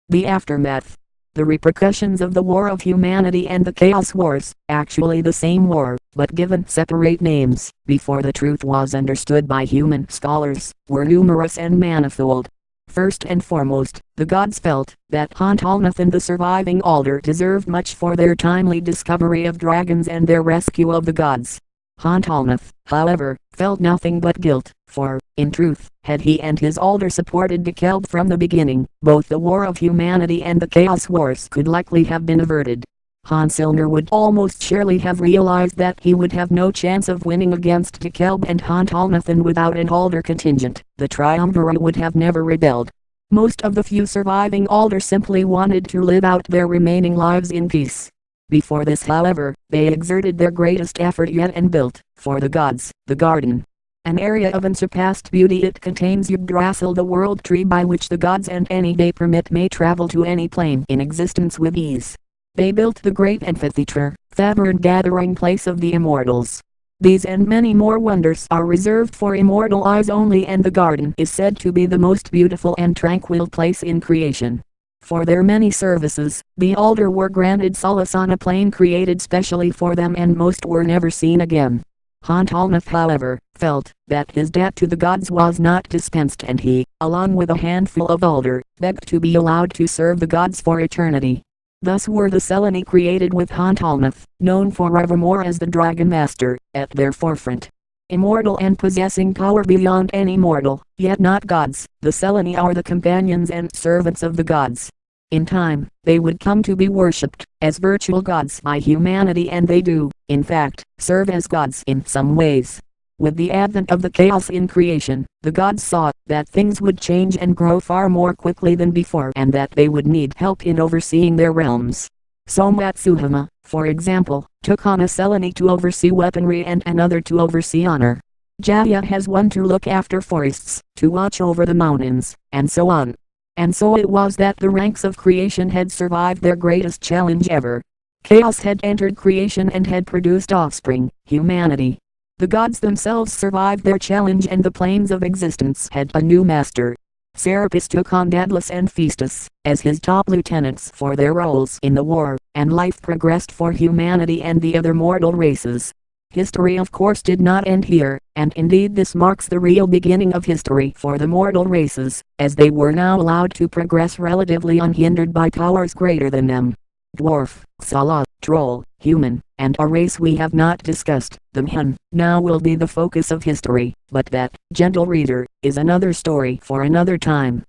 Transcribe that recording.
The aftermath. The repercussions of the War of Humanity and the Chaos Wars, actually the same war, but given separate names, before the truth was understood by human scholars, were numerous and manifold. First and foremost, the gods felt that Hontalnathan the surviving alder deserved much for their timely discovery of dragons and their rescue of the gods. Hontalnath, however, felt nothing but guilt, for, in truth, had he and his alder supported Dekelb from the beginning, both the War of Humanity and the Chaos Wars could likely have been averted. Honsilner would almost surely have realized that he would have no chance of winning against Dekelb and Hontalnathan without an alder contingent. The triumvirate would have never rebelled. Most of the few surviving alder simply wanted to live out their remaining lives in peace. Before this, however, they exerted their greatest effort yet and built, for the gods, the garden. An area of unsurpassed beauty. It contains Yggdrasil, the world tree by which the gods and any they permit may travel to any plane in existence with ease. They built the great amphitheater, Thavern, gathering place of the immortals. These and many more wonders are reserved for immortal eyes only, and the garden is said to be the most beautiful and tranquil place in creation. For their many services, the alder were granted solace on a plane created specially for them, and most were never seen again. Hontalnath, however, felt that his debt to the gods was not dispensed, and he, along with a handful of alder, begged to be allowed to serve the gods for eternity. Thus were the Seleni created, with Hontalnath, known forevermore as the Dragon Master, at their forefront. Immortal and possessing power beyond any mortal, yet not gods, the Seleni are the companions and servants of the gods. In time, they would come to be worshipped as virtual gods by humanity, and they do, in fact, serve as gods in some ways. With the advent of the chaos in creation, the gods saw that things would change and grow far more quickly than before, and that they would need help in overseeing their realms. So Matsuhama, for example, took on a Seleni to oversee weaponry and another to oversee honor. Jaya has one to look after forests, to watch over the mountains, and so on. And so it was that the ranks of creation had survived their greatest challenge ever. Chaos had entered creation and had produced offspring, humanity. The gods themselves survived their challenge, and the planes of existence had a new master. Serapis took on Daedalus and Phaestus as his top lieutenants for their roles in the war, and life progressed for humanity and the other mortal races. History of course did not end here, and indeed this marks the real beginning of history for the mortal races, as they were now allowed to progress relatively unhindered by powers greater than them. Dwarf, Xala, Troll, Human, and a race we have not discussed, the Hun, now will be the focus of history, but that, gentle reader, is another story for another time.